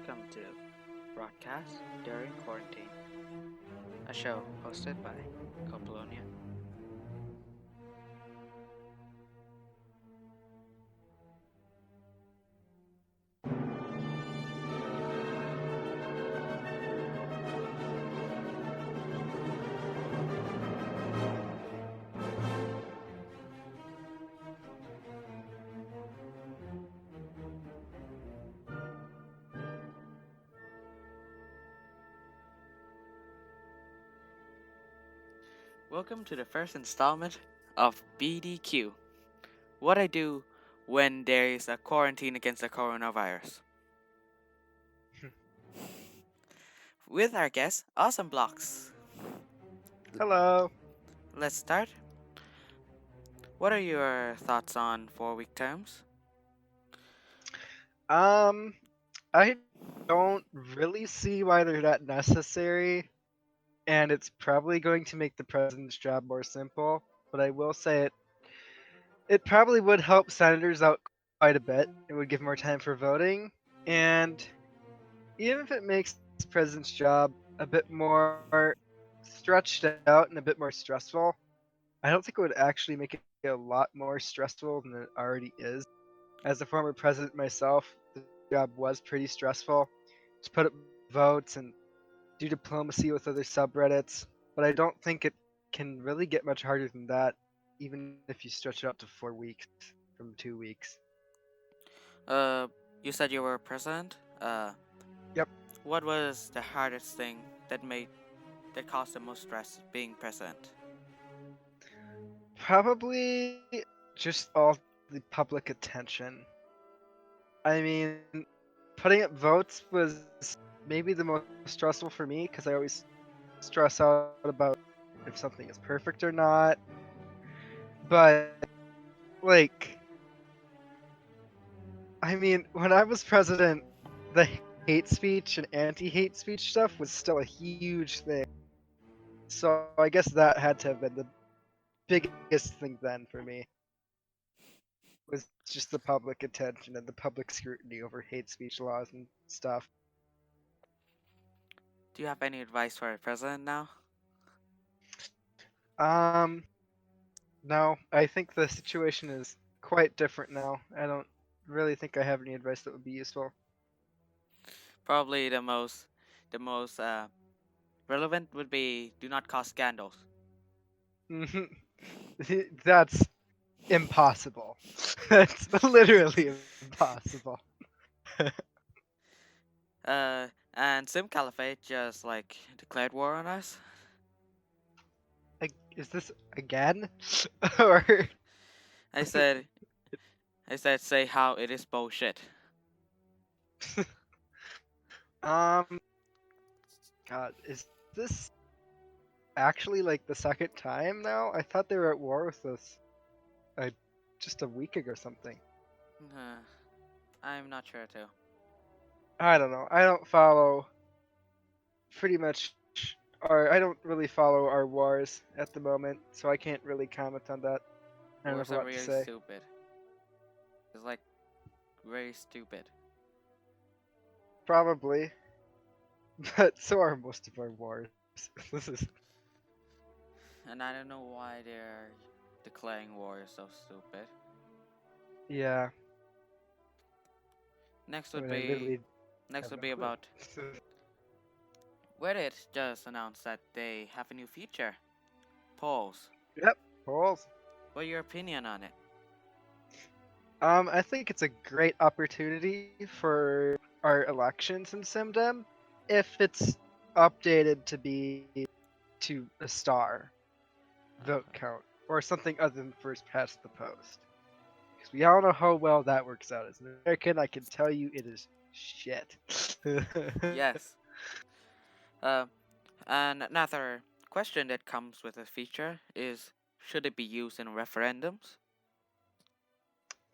welcome to Broadcast During Quarantine, a show hosted by Copelonian. Welcome to the first installment of BDQ, what I do when there is a quarantine against the coronavirus. With our guest, Awesomeblox. Hello. Let's start. What are your thoughts on 4-week terms? Um, I don't really see why they're that necessary, and it's probably going to make the president's job more simple. But I will say it probably would help senators out quite a bit. It would give more time for voting, and even if it makes the president's job a bit more stretched out and a bit more stressful, I don't think it would actually make it a lot more stressful than it already is. As a former president myself, the job was pretty stressful to put up votes and do diplomacy with other subreddits, but I don't think it can really get much harder than that, even if you stretch it out to 4 weeks from 2 weeks. Uh, you said you were president. Yep. What was the hardest thing that caused the most stress being president? Probably just all the public attention. I mean, putting up votes was maybe the most stressful for me because I always stress out about if something is perfect or not. But, like, I mean, when I was president, the hate speech and anti-hate speech stuff was still a huge thing. So I guess that had to have been the biggest thing then for me. Was just the public attention and the public scrutiny over hate speech laws and stuff. Do you have any advice for a president now? Um, no, I think the situation is quite different now. I don't really think I have any advice that would be useful. Probably the most relevant would be do not cause scandals. That's impossible. That's literally impossible. And Sim Caliphate just declared war on us. Is this again? Or I said, I said, say how it is bullshit. um, God, is this actually like the second time now? I thought they were at war with us uh, just a week ago or something. I'm not sure too. I don't know. I don't follow pretty much, or I don't really follow our wars at the moment, so I can't really comment on that. I don't Wars have a are lot to really say. stupid. It's like very stupid. Probably, but so are most of our wars. This is And I don't know why they're declaring war is so stupid. yeah. Next I would mean, I be literally next have would no be clue. about Reddit just announced that they have a new feature, polls. Yep, polls. What's your opinion on it? I think it's a great opportunity for our elections in SimDem if it's updated to be to a star vote count or something other than first past the post. Because we all know how well that works out. As an American, I can tell you it is shit. Yes. Uh, and another question that comes with the feature is, should it be used in referendums?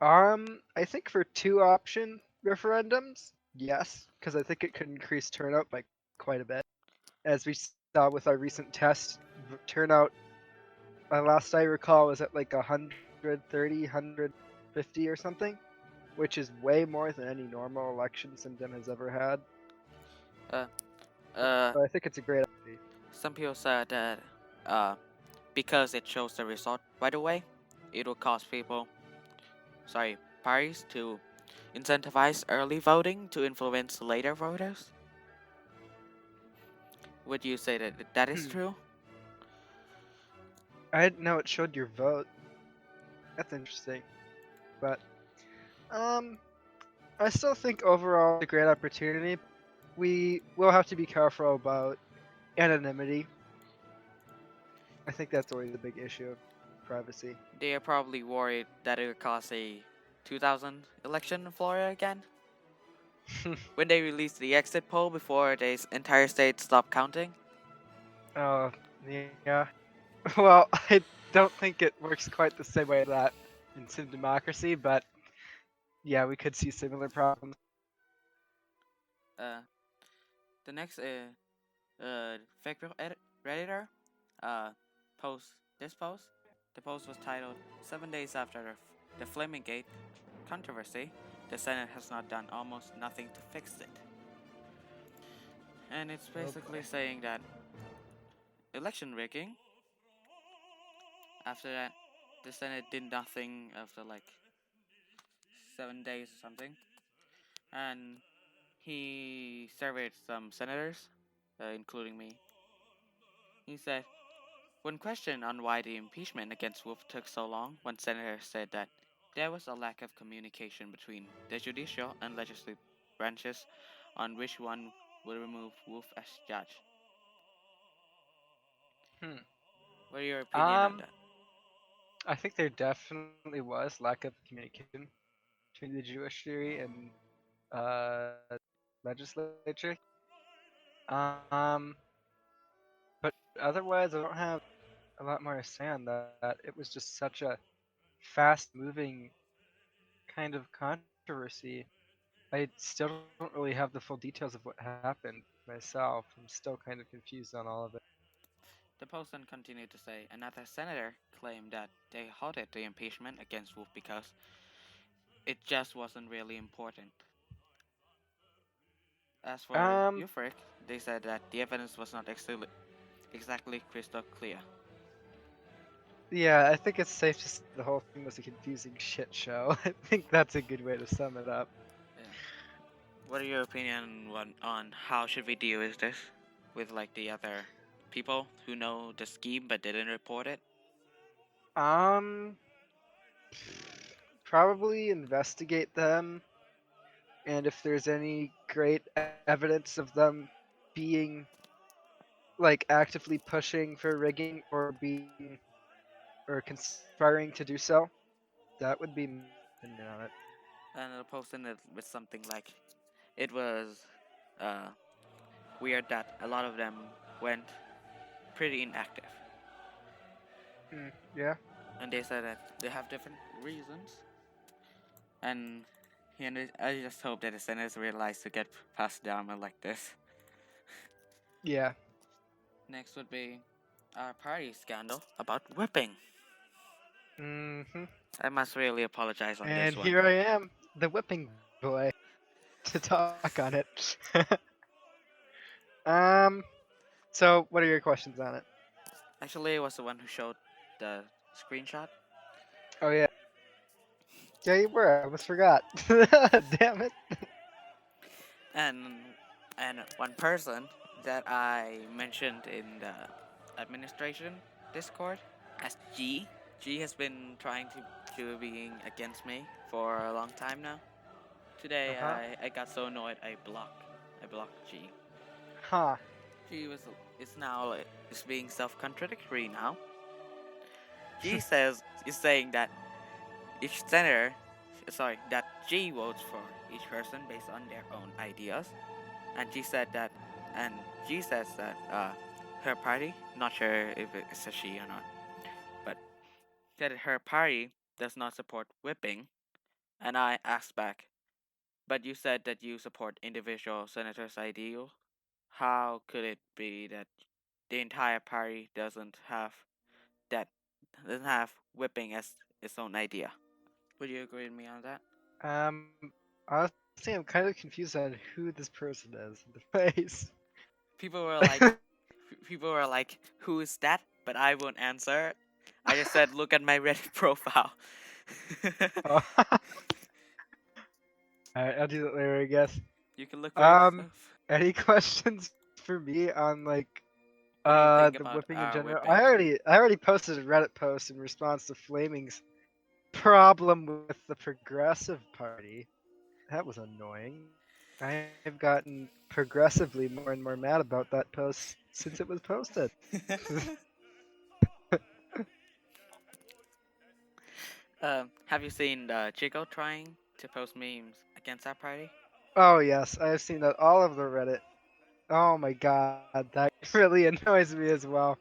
I think for two option referendums, yes, because I think it could increase turnout by quite a bit. As we saw with our recent test, turnout, last I recall, was at like 130, 150 or something, which is way more than any normal election SimDem has ever had. Uh, uh, So I think it's a great idea. some people said that uh, because it shows the result right away, it will cause parties to incentivize early voting to influence later voters. Would you say that that is true? I didn't know it showed your vote. That's interesting. But um, I still think overall it's a great opportunity. We will have to be careful about anonymity. I think that's always a big issue of privacy. They are probably worried that it will cause a 2000 election in Florida again. When they release the exit poll before the entire state stop counting. Oh, yeah. Well, I don't think it works quite the same way as that in SimDemocracy, but yeah, we could see similar problems. Uh, the next Facebook redditor uh post this post. The post was titled 7 days after the Fleming-gate controversy, the Senate has not done almost nothing to fix it. And it's Oh basically boy. saying that election rigging, after that, the Senate did nothing after like 7 days or something. And he surveyed some senators, including me. He said, when questioned on why the impeachment against Wolf took so long, one senator said that there was a lack of communication between the judicial and legislative branches on which one would remove Wolf as judge. Hmm. What are your opinion on Um, that? I think there definitely was lack of communication between the judiciary and uh legislature. Um, but otherwise, I don't have a lot more to say on that. It was just such a fast-moving kind of controversy. I still don't really have the full details of what happened myself. I'm still kind of confused on all of it. The Post then continued to say another senator claimed that they halted the impeachment against Wolf because it just wasn't really important. As for Um, Euphoric, they said that the evidence was not exactly crystal clear. yeah, I think it's safe to say the whole thing was a confusing shit show. I think that's a good way to sum it up. Yeah. What are your opinion on how should we deal with this? With like the other people who know the scheme but didn't report it? Um, probably investigate them, and if there's any great evidence of them being like actively pushing for rigging or being or conspiring to do so, that would be my opinion on it. And they'll post in it with something like it was uh, weird that a lot of them went pretty inactive. Yeah. And they said that they have different reasons. And I just hope that the senators realize to get past drama like this. Yeah. Next would be our party scandal about whipping. Hmm. I must really apologize on And this one. here I am, the whipping boy, to talk on it. um. So, what are your questions on it? Actually, I was the one who showed the screenshot. Oh yeah. Yeah, you were. I almost forgot. Damn it. And one person that I mentioned in the administration Discord as G. G has been trying to being against me for a long time now. Uh Today huh. I got so annoyed I blocked G. Huh. G was is now is being self-contradictory now. G says is saying that each senator, sorry, that G votes for each person based on their own ideas, and G said that, and G says that her party, not sure if it's a she or not, but that her party does not support whipping, and I asked back, but you said that you support individual senators' ideal. How could it be that the entire party that doesn't have whipping as its own idea? Would you agree with me on that? Um. Honestly, honestly, I'm kind of confused on who this person is in the face. People were like, "Who is that?" But I won't answer. I just said, "Look at my Reddit profile." Oh. Alright, I'll do that later, I guess. You can look for yourself. Any questions for me on like What do you think the about whipping in our general? whipping? I already posted a Reddit post in response to Flaming's problem with the Progressive Party. That was annoying. I've gotten progressively more and more mad about that post since it was posted. Have you seen Chico trying to post memes against our party? Oh yes, I have seen that all over the Reddit. Oh my god, that really annoys me as well.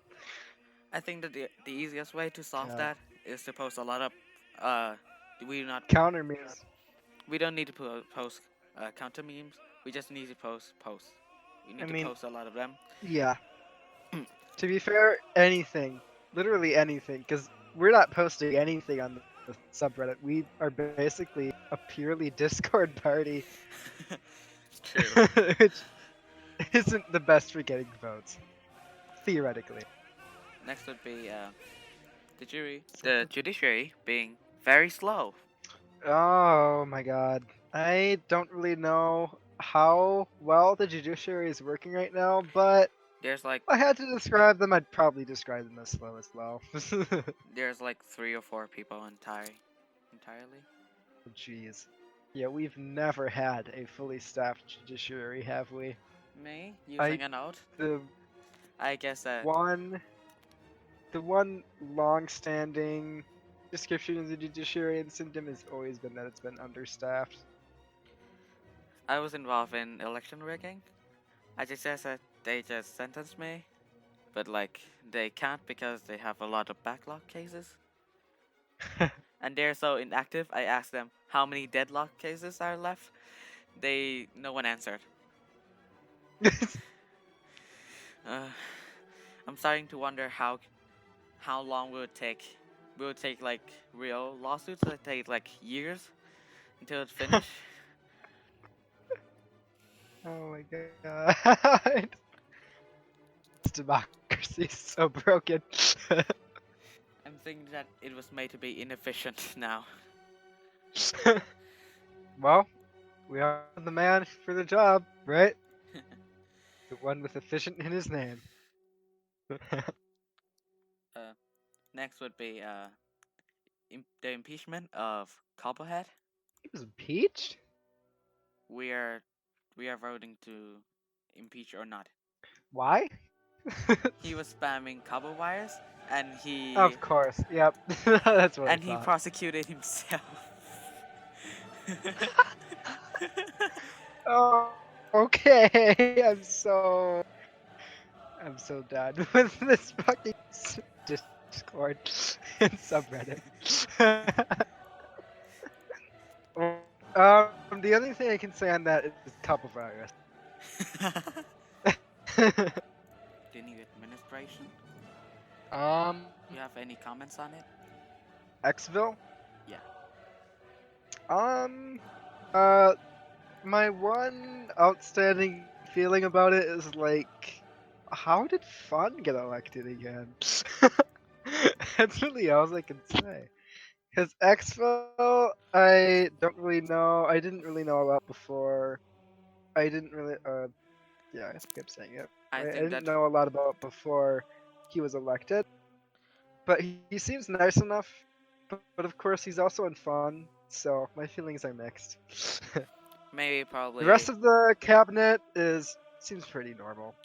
I think that the easiest way to solve God. that is to post a lot of uh we do not Counter memes. we don't need to post counter memes. We just need to post posts. We I need to mean, post a lot of them. yeah. To be fair, anything, literally anything, because we're not posting anything on the subreddit. We are basically a purely Discord party, True. which isn't the best for getting votes, theoretically. Next would be the judiciary being very slow. Oh my god. I don't really know how well the judiciary is working right now, but There's like if I had to describe them, I'd probably describe them as slow as well. there's like 3 or 4 people entirely. Jeez. Yeah, we've never had a fully staffed judiciary, have we? Me I using a note. the I guess one the one long-standing description of the judiciary in Syndem has always been that it's been understaffed. I was involved in election rigging. I just said that they just sentenced me, but like they can't because they have a lot of backlog cases. And they're so inactive. I asked them how many deadlock cases are left. No one answered. Uh, I'm starting to wonder how long will it take. Will it take like real lawsuits that take like years until it's finished? Oh my god. This democracy is so broken. I'm thinking that it was made to be inefficient now. Well, we are the man for the job, right? The one with efficient in his name. uh, Next would be the impeachment of Copperhead. He was impeached? We are we are voting to impeach or not. Why? He was spamming copper wires, and Of course, yep. That's what I he thought. prosecuted himself. Oh, okay. I'm so done with this fucking Discord and subreddit. The only thing I can say on that is couple virus. The new administration. um, You have any comments on it? Xville. Yeah. Um, uh, my one outstanding feeling about it is like, how did Fun get elected again? That's really all I can say. Because Expo, I don't really know. I didn't really know about before. I didn't really. Yeah, I think I'm saying it. I Right? I think didn't that know a lot about before he was elected. But he seems nice enough. But of course, he's also in Fun. So my feelings are mixed. maybe The rest probably of the cabinet seems pretty normal.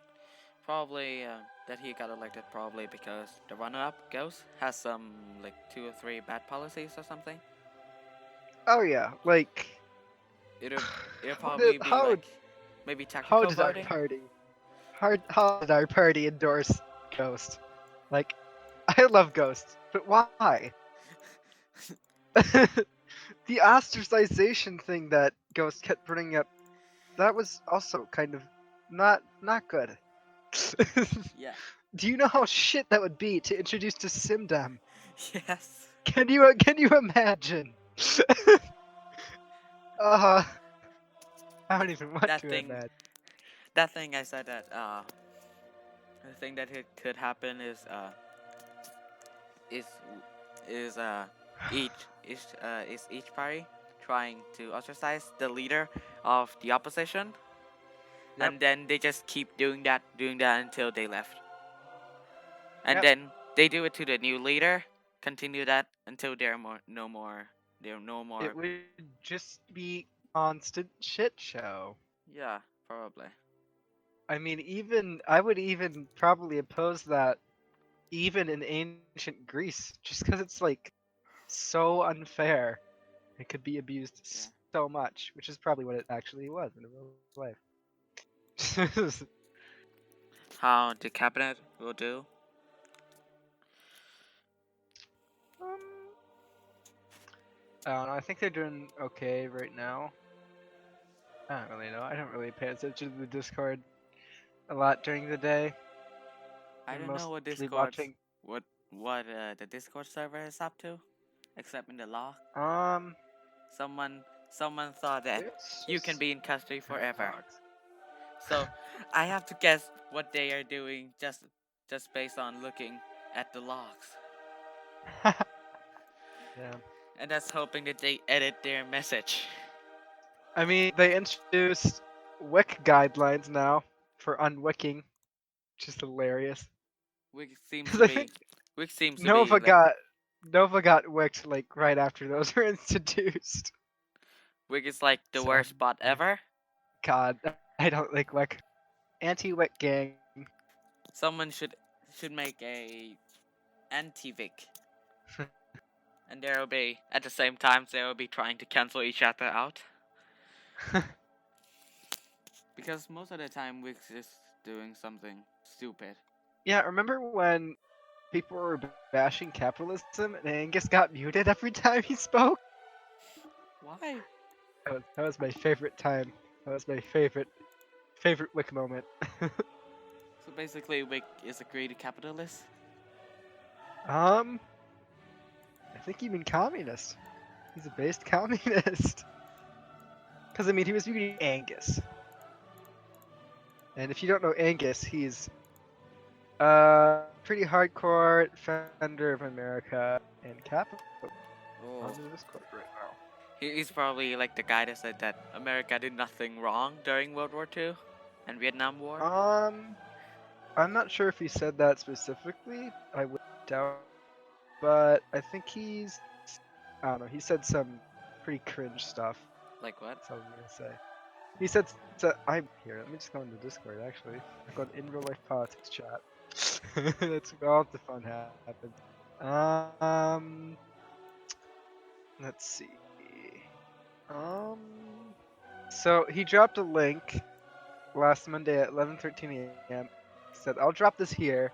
probably that he got elected probably because the runner-up Ghost has some like 2 or 3 bad policies or something. Oh yeah, like It'll it'll how did probably be how like maybe how tactical did our voting. party how did our party endorse Ghost? Like, I love Ghost, but why? The ostracization thing that Ghost kept bringing up, that was also kind of not good. Yeah. Do you know how shit that would be to introduce to SimDem? Yes. Can you imagine? uh I don't even want that to thing, imagine. that thing I said that the thing that it could happen is is each party trying to ostracize the leader of the opposition, Yep. and then they just keep doing that until they left, and Yep. then they do it to the new leader, continue that until they're no more. It would just be constant shit show. Yeah, probably. I mean, I would even probably oppose that even in ancient Greece, just because it's like so unfair. It could be abused Yeah. so much, which is probably what it actually was in real life. How the cabinet will do. um, I don't know. I think they're doing okay right now. I don't really know. I don't really pay attention to the Discord a lot during the day. I I'm don't know what mostly Discord's watching. what the Discord server is up to, except in the law. Um, Someone thought that it's you can just be in custody forever. talks. So I have to guess what they are doing just based on looking at the logs. Yeah. And that's hoping that they edit their message. I mean, they introduced wick guidelines now for unwicking, which is hilarious. Which seems Because to I be think which seems to be Nova like got Nova got wicked like right after those were introduced. which is like the So worst bot ever. God, I don't like wick. Anti-wick gang. Someone should make a anti-Vic. And there will be at the same time they will be trying to cancel each other out. Because most of the time Wix is doing something stupid. Yeah, remember when people were bashing capitalism and Angus got muted every time he spoke? Why? That was my favorite time. That was my favorite wick moment. So basically Wix is a greedy capitalist. um, I think even communist. He's a based communist. Because, I mean, he was muting Angus. And if you don't know Angus, he's pretty hardcore defender of America and capital Oh. on the Discord right now. He's probably like the guy that said that America did nothing wrong during World War II and Vietnam War. I'm not sure if he said that specifically. I would doubt, but I think I don't know. He said some pretty cringe stuff. Like what? That's all I'm gonna say. He said, I'm here. Let me just go into Discord. Actually, I've got in real life politics chat. That's where all the fun happens. Um, let's see. Um, so he dropped a link last Monday at 11:13 a.m. He said, "I'll drop this here."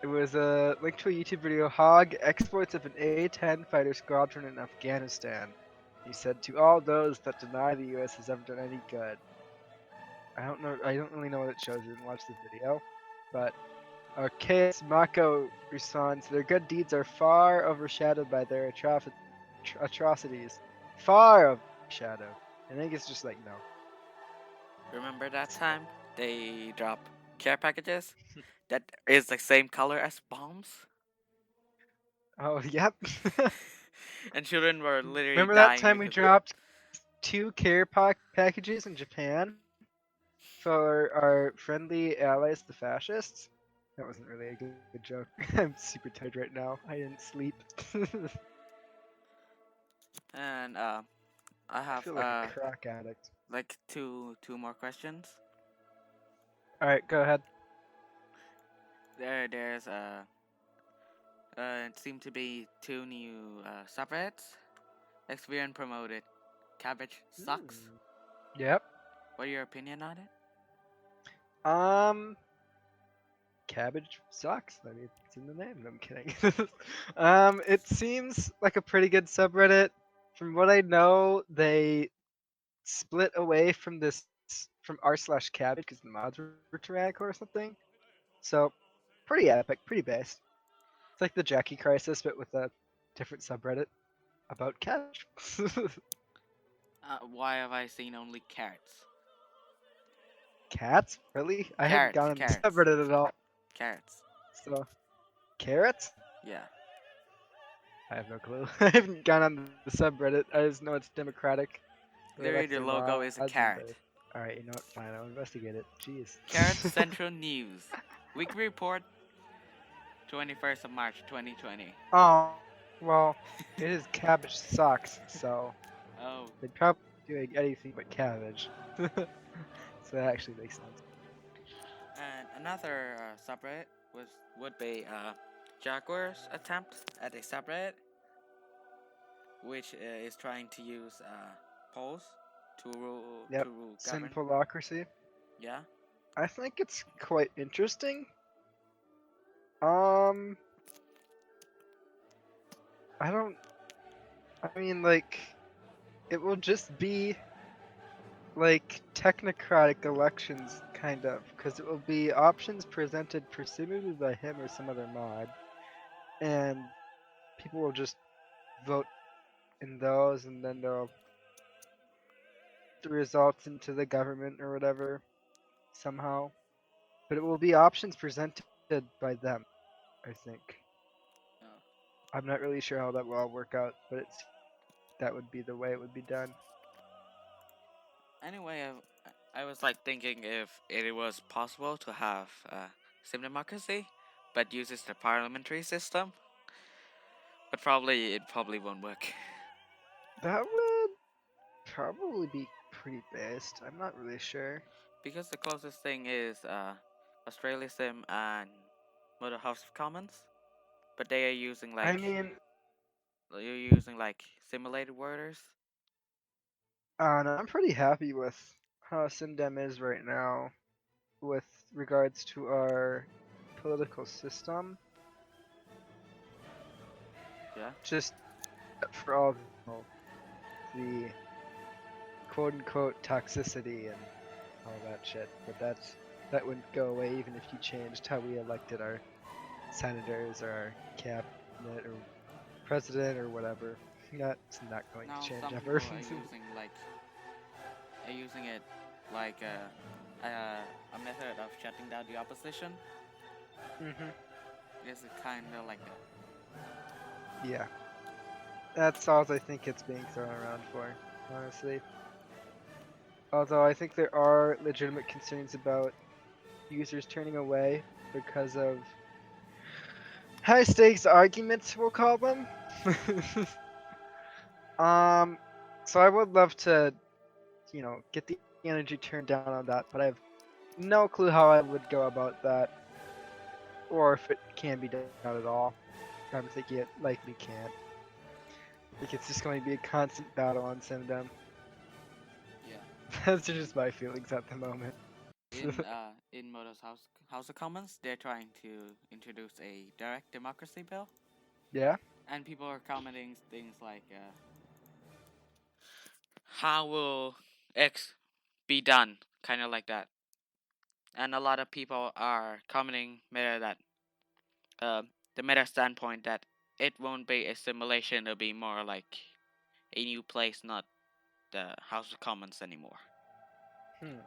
It was a link to a YouTube video, Hog Exploits of an A-10 Fighter Squadron in Afghanistan. He said, "To all those that deny the US has ever done any good." I don't know. I don't really know what it shows. I didn't watch the video, but KS Mako responds, "Their good deeds are far overshadowed by their atrocities. Far overshadowed." And I think it's just like, no. Remember that time they dropped care packages that is the same color as bombs? Oh, yep. And children were literally Remember that dying time we because dropped 2 care packages in Japan for our friendly allies, the fascists? That wasn't really a good joke. I'm super tired right now. I didn't sleep. and I I have feel like a crack addict. like two more questions. Alright, go ahead. There's it seemed to be two new subreddits. Experience promoted. Cabbage sucks. Yep. What are your opinion on it? Um, Cabbage sucks. I mean, it's in the name. No, I'm kidding. It seems like a pretty good subreddit. From what I know, they split away from from r/cabbage because the mods were tyrannical or something. So, pretty epic, pretty based. It's like the Jackie Crisis, but with a different subreddit about cabbage. Why have I seen only carrots? Cats? Really? I haven't Carrots, gone on the carrots, subreddit at all. carrots. So, carrots? Yeah. I have no clue. I haven't gone on the subreddit. I just know it's democratic. They Literally, elect the their logo is a mods and carrot. they. Alright, you know what? Fine, I'll investigate it. Jeez. Carrot Central News. Weekly report, 21st of March 2020. Oh, well, it is cabbage sucks, so Oh, they'd probably be doing anything but cabbage. So that actually makes sense. and another subreddit would be Jaguar's attempt at a subreddit, which is trying to use polls Yep. to govern. Simplocracy. Yeah. I think it's quite interesting. Um, I don't. I mean, like, it will just be like technocratic elections, kind of, because it will be options presented presumably by him or some other mod, and people will just vote in those, and then they'll the results into the government or whatever somehow. But it will be options presented by them, I think. No. I'm not really sure how that will all work out, but that would be the way it would be done. Anyway, I was like thinking if it was possible to have SimDemocracy, but uses the parliamentary system. But it probably won't work. That would probably be pretty based. I'm not really sure. Because the closest thing is Australia Sim and Mother House of Commons, but they are using I like mean, you're using like simulated worders. no, I'm pretty happy with how SimDem is right now with regards to our political system. Yeah. Just for all the quote unquote toxicity and all that shit. But that wouldn't go away even if you changed how we elected our senators or our cabinet or president or whatever. That's not going Now to change some ever. people are using it like a method of shutting down the opposition. hmm It's kind of like that. Yeah. That's all I think it's being thrown around for, honestly. Although I think there are legitimate concerns about users turning away because of high stakes arguments, we'll call them. So I would love to, get the energy turned down on that, but I have no clue how I would go about that, or if it can be done at all. I'm thinking it likely can't. I think it's just going to be a constant battle on SimDem. Yeah. That's just my feelings at the moment. In Modo's House of Commons, they're trying to introduce a direct democracy bill, Yeah? and people are commenting things like, "How will X be done?" Kind of like that, and a lot of people are commenting the meta standpoint that it won't be a simulation; it'll be more like a new place, not the House of Commons anymore. Hmm.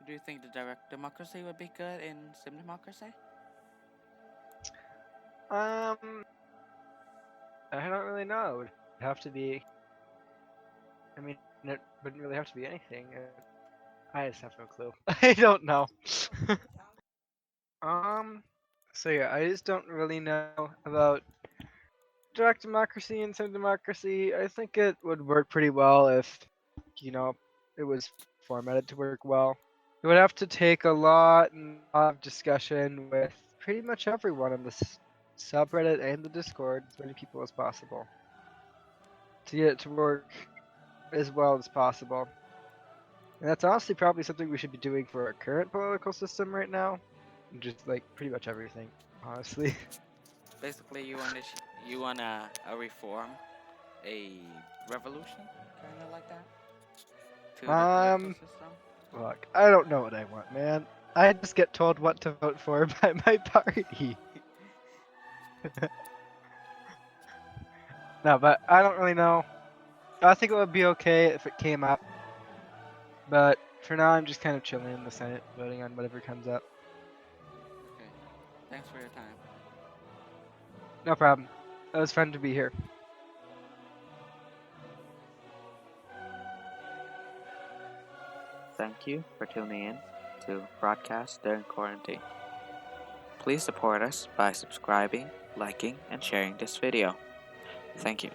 Do you think the direct democracy would be good in SimDemocracy? Um, I don't really know. It would have to be. I mean, it wouldn't really have to be anything. I just have no clue. I don't know. um, so yeah, I just don't really know about direct democracy and some democracy. I think it would work pretty well if, it was formatted to work well. It would have to take a lot of discussion with pretty much everyone on this subreddit and the Discord, as many people as possible, to get it to work as well as possible. And that's honestly probably something we should be doing for our current political system right now. Just like pretty much everything, honestly. Basically, you want a reform, a revolution, kind of like that, to the political um, system. Look, I don't know what I want, man. I just get told what to vote for by my party. No, but I don't really know. I think it would be okay if it came up, but For now, I'm just kind of chilling in the Senate, voting on whatever comes up. Okay. Thanks for your time. No problem. It was fun to be here. Thank you for tuning in to Broadcast During Quarantine. Please support us by subscribing, liking, and sharing this video. Thank you.